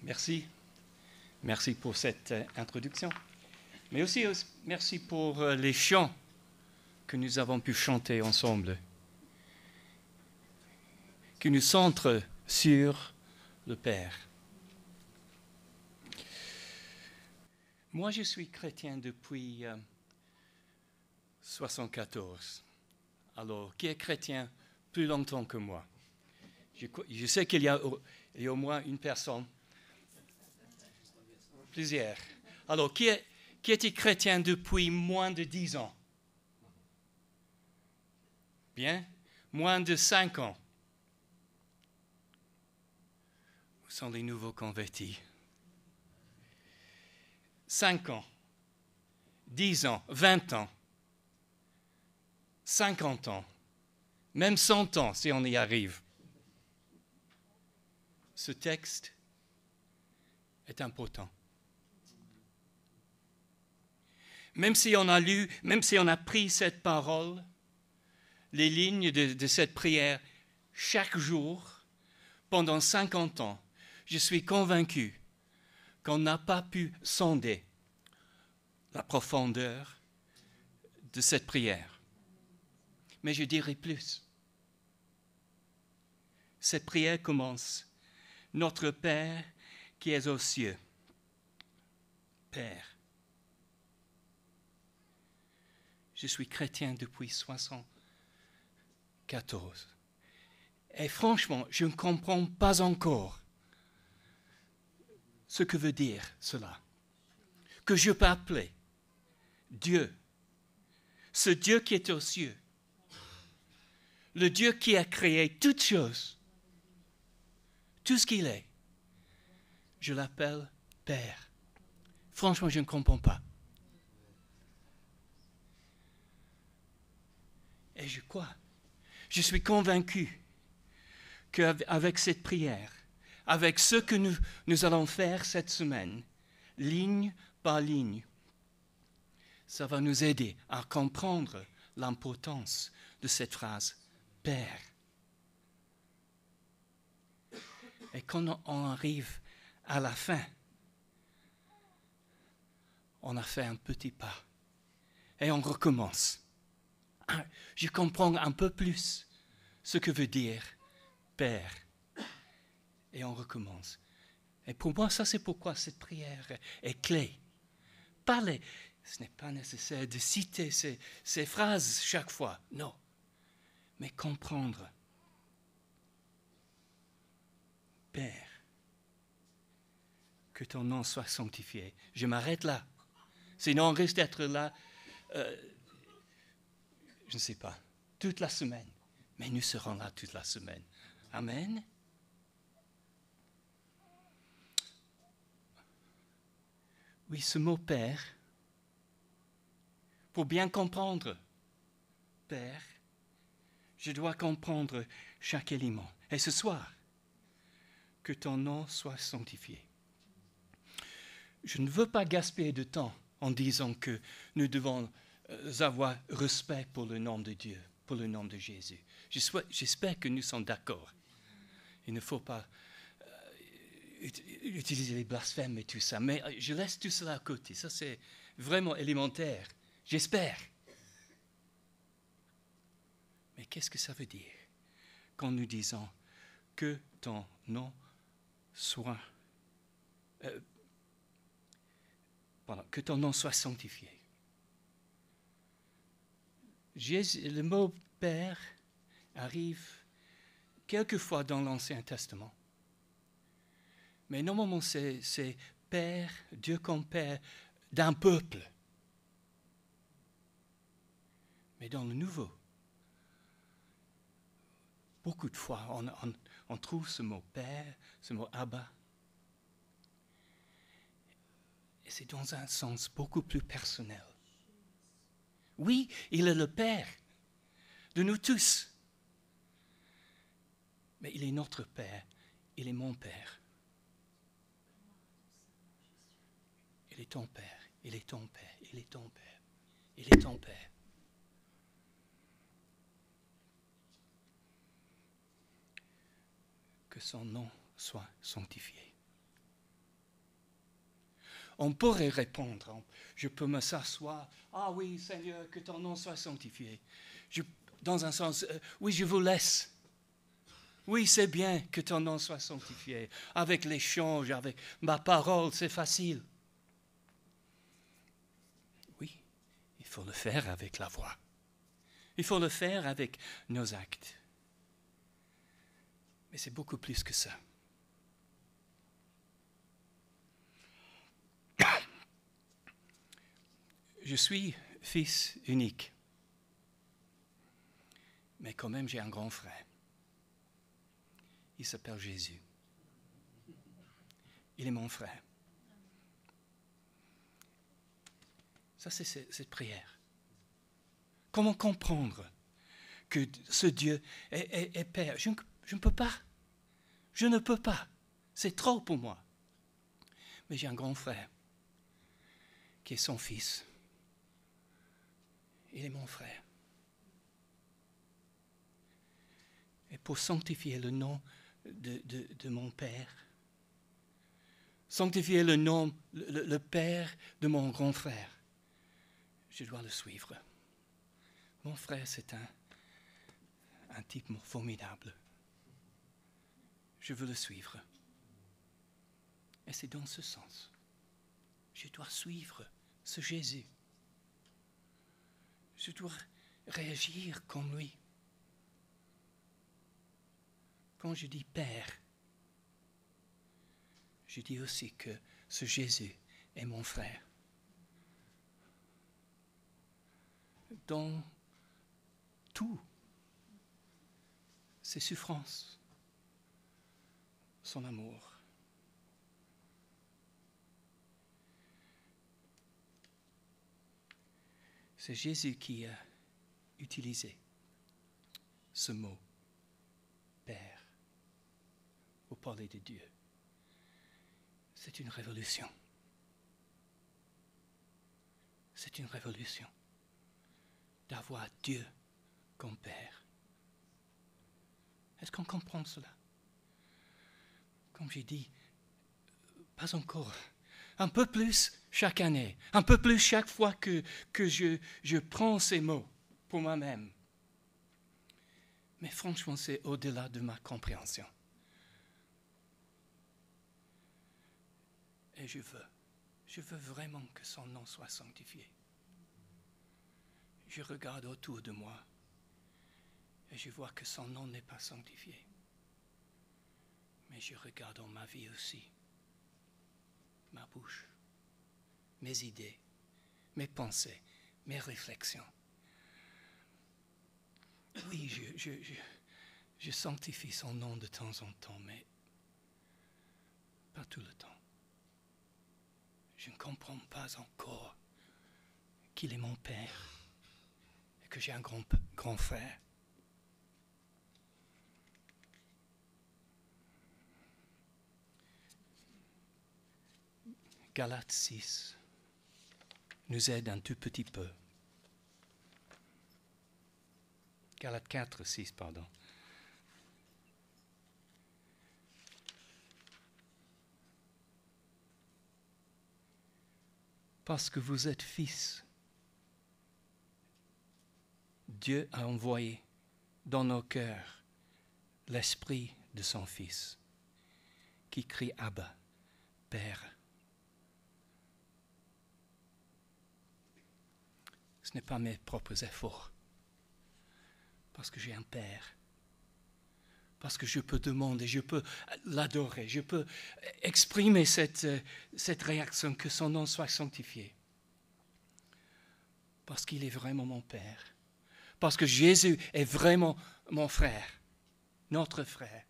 Merci. Merci pour cette introduction. Mais aussi merci pour les chants que nous avons pu chanter ensemble, qui nous centrent sur le Père. Moi, je suis chrétien depuis 1974. Alors, qui est chrétien plus longtemps que moi? Je sais qu'il y a au moins une personne. Plusieurs. Alors, qui était chrétien depuis moins de 10 ans? Bien. Moins de 5 ans. Où sont les nouveaux convertis? 5 ans. 10 ans. 20 ans. 50 ans. Même 100 ans, si on y arrive. Ce texte est important. Même si on a lu, même si on a pris cette parole, les lignes de cette prière chaque jour, pendant 50 ans, je suis convaincu qu'on n'a pas pu sonder la profondeur de cette prière. Mais je dirais plus. Cette prière commence. Notre Père qui es aux cieux. Père. Je suis chrétien depuis 1974. Et franchement, je ne comprends pas encore ce que veut dire cela. Que je peux appeler Dieu. Ce Dieu qui est aux cieux. Le Dieu qui a créé toutes choses. Tout ce qu'il est. Je l'appelle Père. Franchement, je ne comprends pas. Et je crois, je suis convaincu qu'avec cette prière, avec ce que nous allons faire cette semaine, ligne par ligne, ça va nous aider à comprendre l'importance de cette phrase « Père ». Et quand on arrive à la fin, on a fait un petit pas et on recommence. Je comprends un peu plus ce que veut dire Père. Et on recommence. Et pour moi, ça c'est pourquoi cette prière est clé. Parler, ce n'est pas nécessaire de citer ces phrases chaque fois, non. Mais comprendre. Père, que ton nom soit sanctifié. Je m'arrête là. Sinon, on risque d'être là, je ne sais pas, toute la semaine. Mais nous serons là toute la semaine. Amen. Oui, ce mot Père, pour bien comprendre Père, je dois comprendre chaque élément. Et ce soir, que ton nom soit sanctifié. Je ne veux pas gaspiller de temps en disant que nous devons avoir respect pour le nom de Dieu, pour le nom de Jésus. J'espère que nous sommes d'accord. Il ne faut pas utiliser les blasphèmes et tout ça, mais je laisse tout cela à côté. Ça, c'est vraiment élémentaire. J'espère. Mais qu'est-ce que ça veut dire quand nous disons que ton nom soit... que ton nom soit sanctifié. Le mot Père arrive quelquefois dans l'Ancien Testament. Mais normalement, c'est Père, Dieu comme Père d'un peuple. Mais dans le Nouveau, beaucoup de fois, on trouve ce mot Père, ce mot Abba. Et c'est dans un sens beaucoup plus personnel. Oui, il est le Père de nous tous. Mais il est notre Père. Il est mon Père. Il est ton Père. Il est ton Père. Il est ton Père. Il est ton Père. Que son nom soit sanctifié. on pourrait répondre. Je peux me s'asseoir. Ah oui, Seigneur, que ton nom soit sanctifié. Dans un sens, oui, je vous laisse. Oui, c'est bien que ton nom soit sanctifié. Avec l'échange, avec ma parole, c'est facile. Oui, il faut le faire avec la voix. Il faut le faire avec nos actes. Mais c'est beaucoup plus que ça. Je suis fils unique. Mais quand même, j'ai un grand frère. Il s'appelle Jésus. Il est mon frère. Ça, c'est cette prière. Comment comprendre que ce Dieu est Père? Je ne peux pas. Je ne peux pas. C'est trop pour moi. Mais j'ai un grand frère qui est son fils. Il est mon frère. Et pour sanctifier le nom de mon Père, sanctifier le nom, le Père de mon grand frère, je dois le suivre. Mon frère, c'est un type formidable. Je veux le suivre. Et c'est dans ce sens. Je dois suivre ce Jésus. Je dois réagir comme lui. Quand je dis Père, je dis aussi que ce Jésus est mon frère. Dans tout, ses souffrances, son amour. C'est Jésus qui a utilisé ce mot, Père, pour parler de Dieu. C'est une révolution. C'est une révolution d'avoir Dieu comme Père. Est-ce qu'on comprend cela? Comme j'ai dit, pas encore. Un peu plus chaque année, un peu plus chaque fois que je prends ces mots pour moi-même. Mais franchement, c'est au-delà de ma compréhension. Et je veux vraiment que son nom soit sanctifié. Je regarde autour de moi et je vois que son nom n'est pas sanctifié. Mais je regarde dans ma vie aussi, ma bouche, mes idées, mes pensées, mes réflexions. Oui, je sanctifie son nom de temps en temps, mais pas tout le temps. Je ne comprends pas encore qu'il est mon Père et que j'ai un grand frère. Galates 6 nous aide un tout petit peu. Galates 4, 6, pardon. Parce que vous êtes fils, Dieu a envoyé dans nos cœurs l'esprit de son Fils, qui crie Abba, Père. Ce n'est pas mes propres efforts, parce que j'ai un Père, parce que je peux demander, je peux l'adorer, je peux exprimer cette réaction, que son nom soit sanctifié. Parce qu'il est vraiment mon Père, parce que Jésus est vraiment mon frère, notre frère.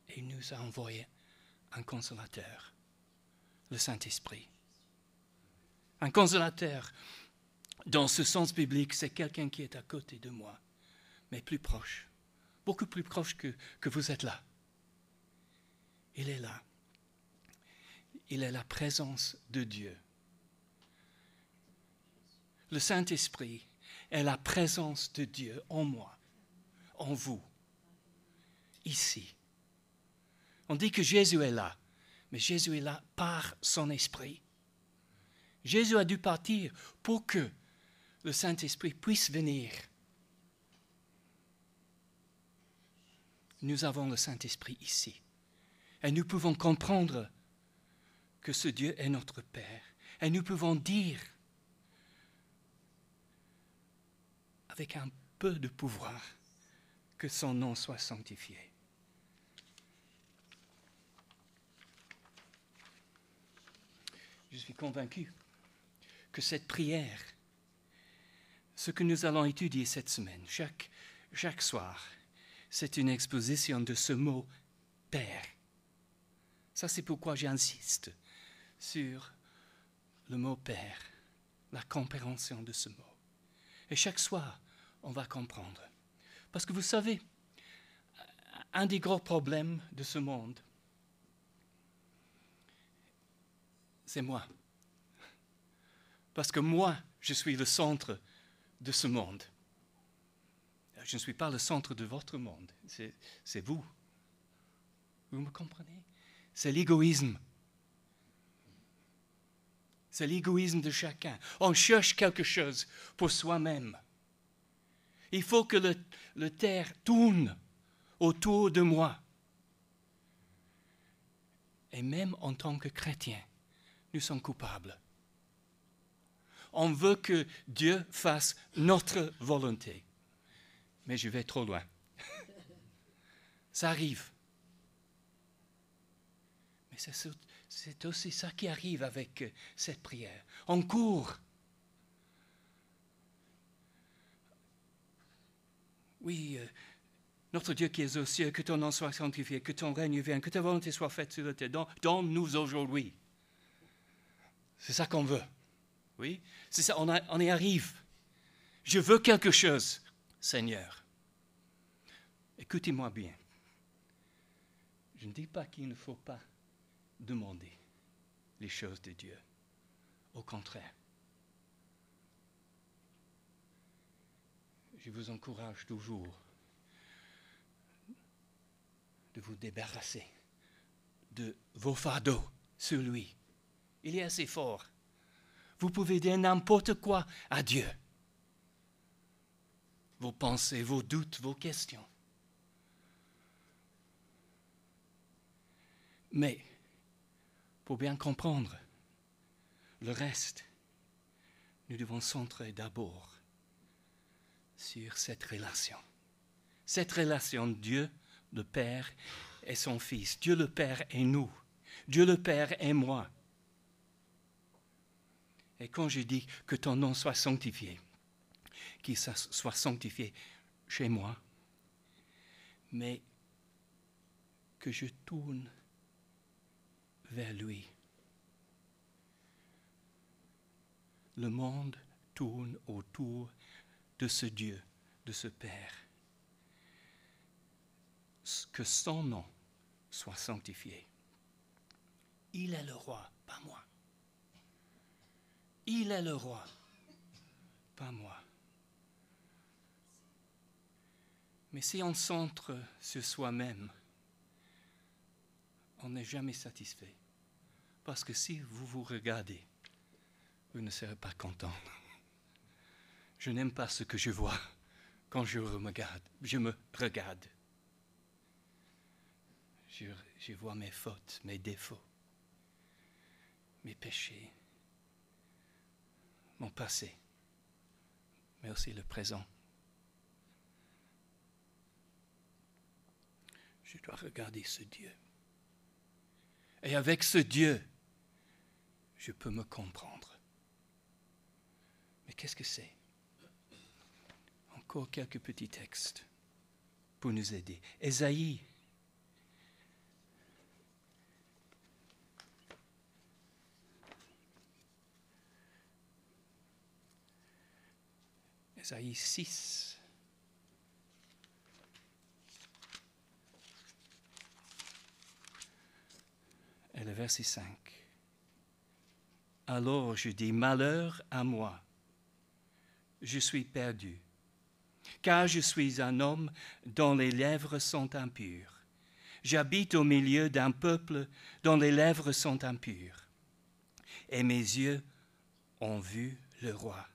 Et il nous a envoyé un consolateur, le Saint-Esprit. Un consolateur, dans ce sens biblique, c'est quelqu'un qui est à côté de moi, mais plus proche, beaucoup plus proche que vous êtes là. Il est là. Il est la présence de Dieu. Le Saint-Esprit est la présence de Dieu en moi, en vous, ici. On dit que Jésus est là, mais Jésus est là par son esprit. Jésus a dû partir pour que le Saint-Esprit puisse venir. Nous avons le Saint-Esprit ici. Et nous pouvons comprendre que ce Dieu est notre Père. Et nous pouvons dire, avec un peu de pouvoir, que son nom soit sanctifié. Je suis convaincu que cette prière, ce que nous allons étudier cette semaine, chaque soir, c'est une exposition de ce mot « Père ». Ça, c'est pourquoi j'insiste sur le mot « Père », la compréhension de ce mot. Et chaque soir, on va comprendre. Parce que vous savez, un des gros problèmes de ce monde, c'est moi. Parce que moi, je suis le centre de ce monde. Je ne suis pas le centre de votre monde, c'est vous. Vous me comprenez? C'est l'égoïsme. C'est l'égoïsme de chacun. On cherche quelque chose pour soi-même. Il faut que le terre tourne autour de moi. Et même en tant que chrétiens, nous sommes coupables. On veut que Dieu fasse notre volonté. Mais je vais trop loin. Ça arrive. Mais c'est aussi ça qui arrive avec cette prière. On court. Oui, notre Dieu qui est aux cieux, que ton nom soit sanctifié, que ton règne vienne, que ta volonté soit faite sur la terre. Donne-nous aujourd'hui. C'est ça qu'on veut. Oui, c'est ça, on y arrive. Je veux quelque chose, Seigneur. Écoutez-moi bien. Je ne dis pas qu'il ne faut pas demander les choses de Dieu. Au contraire. Je vous encourage toujours de vous débarrasser de vos fardeaux sur lui. Il est assez fort. Vous pouvez dire n'importe quoi à Dieu. Vos pensées, vos doutes, vos questions. Mais, pour bien comprendre le reste, nous devons centrer d'abord sur cette relation. Cette relation Dieu, le Père, et son Fils. Dieu le Père et nous. Dieu le Père et moi. Et quand je dis que ton nom soit sanctifié, qu'il soit sanctifié chez moi, mais que je tourne vers lui. Le monde tourne autour de ce Dieu, de ce Père. Que son nom soit sanctifié. Il est le roi, pas moi. Il est le roi, pas moi. Mais si on centre sur soi-même, on n'est jamais satisfait. Parce que si vous vous regardez, vous ne serez pas content. Je n'aime pas ce que je vois quand je me regarde. Je vois mes fautes, mes défauts, mes péchés, mon passé, mais aussi le présent. Je dois regarder ce Dieu. Et avec ce Dieu, je peux me comprendre. Mais qu'est-ce que c'est? Encore quelques petits textes pour nous aider. Ésaïe. Ésaïe 6. Et le verset 5. Alors je dis, malheur à moi, je suis perdu, car je suis un homme dont les lèvres sont impures, J'habite au milieu d'un peuple dont les lèvres sont impures. Et mes yeux ont vu le roi,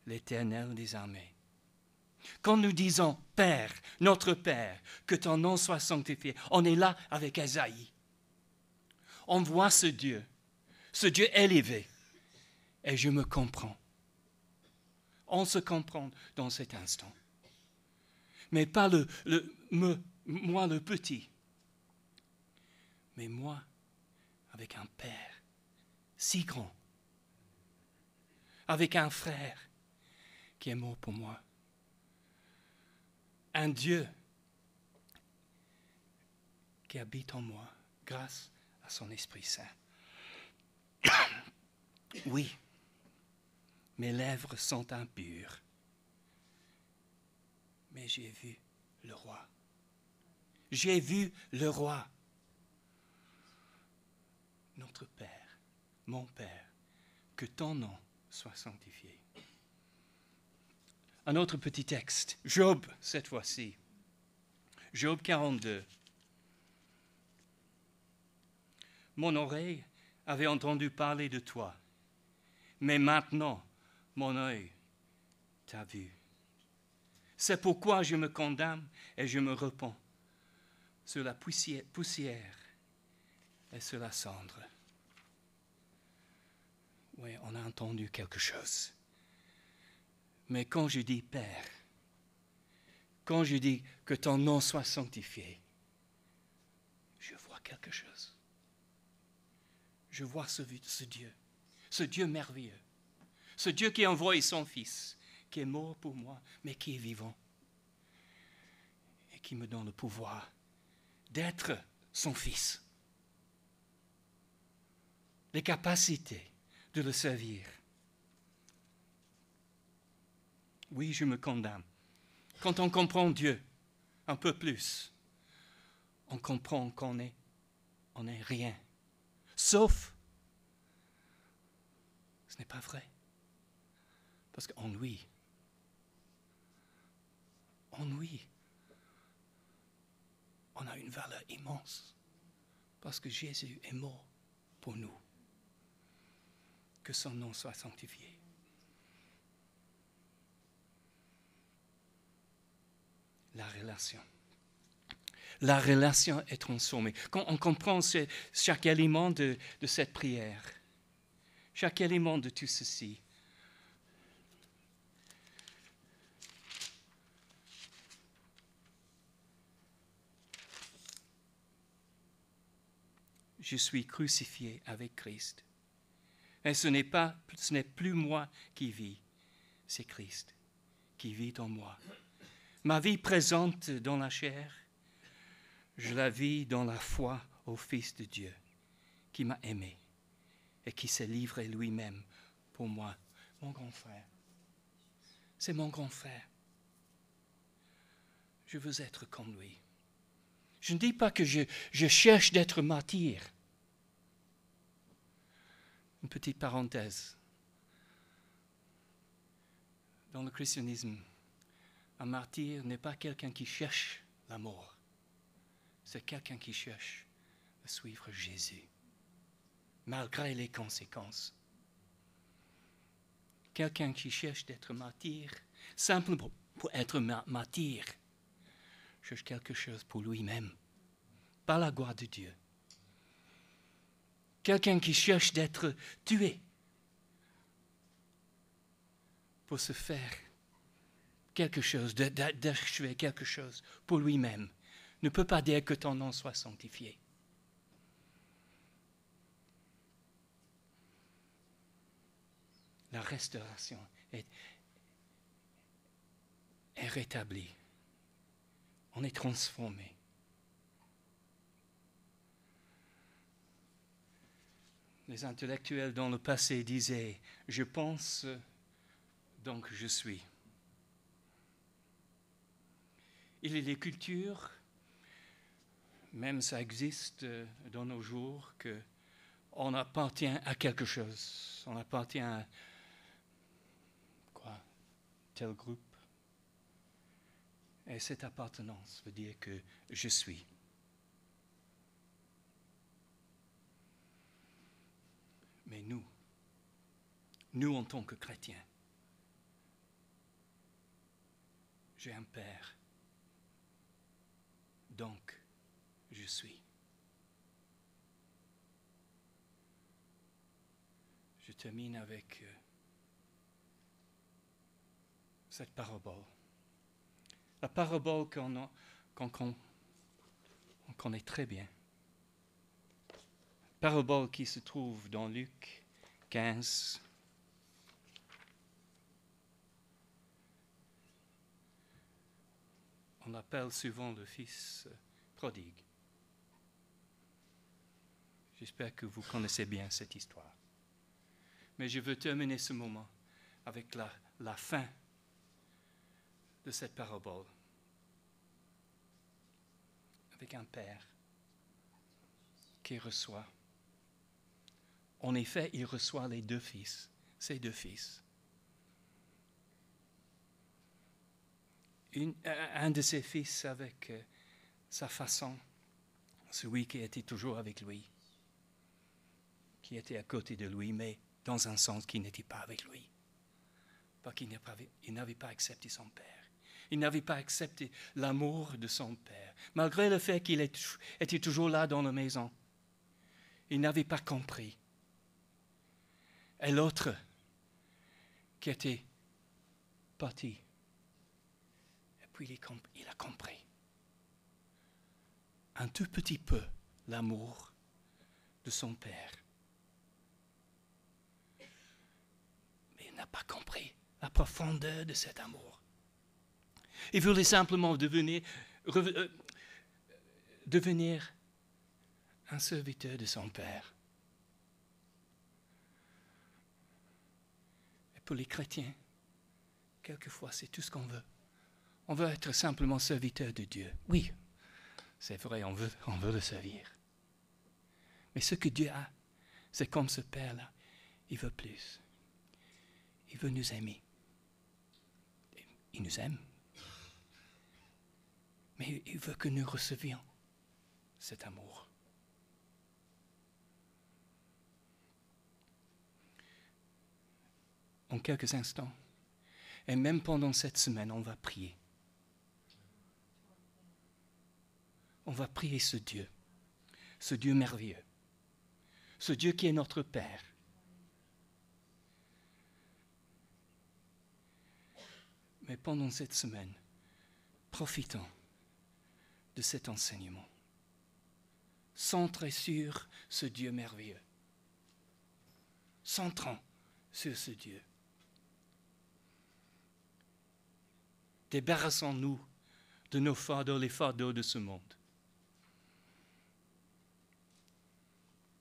l'Éternel des armées. Quand nous disons « Père, notre Père, que ton nom soit sanctifié », on est là avec Ésaïe. On voit ce Dieu élevé, et je me comprends. On se comprend dans cet instant. Mais pas moi le petit, mais moi avec un Père si grand, avec un frère qui est mort pour moi, un Dieu qui habite en moi grâce à son Esprit Saint. Oui, mes lèvres sont impures, mais j'ai vu le roi. J'ai vu le roi, notre Père, mon Père, que ton nom soit sanctifié. Un autre petit texte, Job, cette fois-ci. Job 42. Mon oreille avait entendu parler de toi, mais maintenant, mon œil t'a vu. C'est pourquoi je me condamne et je me repens sur la poussière et sur la cendre. Oui, on a entendu quelque chose. Mais quand je dis Père, quand je dis que ton nom soit sanctifié, je vois quelque chose. Je vois ce Dieu merveilleux, ce Dieu qui a envoyé son Fils, qui est mort pour moi, mais qui est vivant et qui me donne le pouvoir d'être son Fils, les capacités de le servir. Oui, je me condamne. Quand on comprend Dieu un peu plus, on comprend qu'on n'est rien. Sauf, ce n'est pas vrai. Parce qu'en lui, on a une valeur immense. Parce que Jésus est mort pour nous. Que son nom soit sanctifié. La relation est transformée. Quand on comprend chaque élément de cette prière, chaque élément de tout ceci, je suis crucifié avec Christ. Et ce n'est plus moi qui vis, c'est Christ qui vit en moi. Ma vie présente dans la chair, je la vis dans la foi au Fils de Dieu, qui m'a aimé et qui s'est livré lui-même pour moi, mon grand frère. C'est mon grand frère. Je veux être comme lui. Je ne dis pas que je cherche d'être martyr. Une petite parenthèse. Dans le christianisme, un martyr n'est pas quelqu'un qui cherche la mort. C'est quelqu'un qui cherche à suivre Jésus, malgré les conséquences. Quelqu'un qui cherche d'être martyr, simplement pour être martyr, cherche quelque chose pour lui-même, pas la gloire de Dieu. Quelqu'un qui cherche d'être tué pour se faire quelque chose, d'achever quelque chose pour lui-même, ne peut pas dire que ton nom soit sanctifié. La restauration est rétablie. On est transformé. Les intellectuels dans le passé disaient « Je pense, donc je suis ». Il y a des cultures, même ça existe dans nos jours, qu'on appartient à quelque chose. On appartient à tel groupe. Et cette appartenance veut dire que je suis. Mais nous en tant que chrétiens, j'ai un Père, donc je suis. Je termine avec cette parabole. La parabole qu'on connaît très bien. Parabole qui se trouve dans Luc 15. On appelle souvent le fils prodigue. J'espère que vous connaissez bien cette histoire. Mais je veux terminer ce moment avec la fin de cette parabole. Avec un père qui reçoit. En effet, il reçoit les deux fils, ses deux fils. Un de ses fils avec sa façon, celui qui était toujours avec lui, qui était à côté de lui, mais dans un sens qui n'était pas avec lui. Parce qu'il n'avait pas accepté son père. Il n'avait pas accepté l'amour de son père, malgré le fait qu'il était toujours là dans la maison. Il n'avait pas compris. Et l'autre, qui était parti, et puis il a compris un tout petit peu l'amour de son père. Mais il n'a pas compris la profondeur de cet amour. Il voulait simplement devenir un serviteur de son père. Et pour les chrétiens, quelquefois c'est tout ce qu'on veut. On veut être simplement serviteur de Dieu. Oui, c'est vrai, on veut le servir. Mais ce que Dieu a, c'est comme ce Père-là. Il veut plus. Il veut nous aimer. Il nous aime. Mais il veut que nous recevions cet amour. En quelques instants, et même pendant cette semaine, on va prier. On va prier ce Dieu merveilleux, ce Dieu qui est notre Père. Mais pendant cette semaine, profitons de cet enseignement, centré sur ce Dieu merveilleux, centrons sur ce Dieu. Débarrassons-nous de nos fardeaux, les fardeaux de ce monde.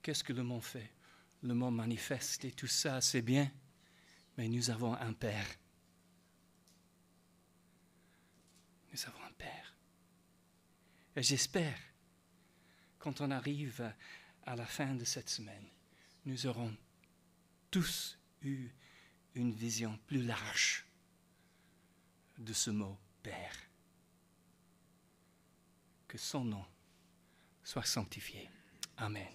Qu'est-ce que le monde fait? Le monde manifeste et tout ça, c'est bien, mais nous avons un Père. Nous avons un Père. Et j'espère, quand on arrive à la fin de cette semaine, nous aurons tous eu une vision plus large de ce mot Père. Que son nom soit sanctifié. Amen.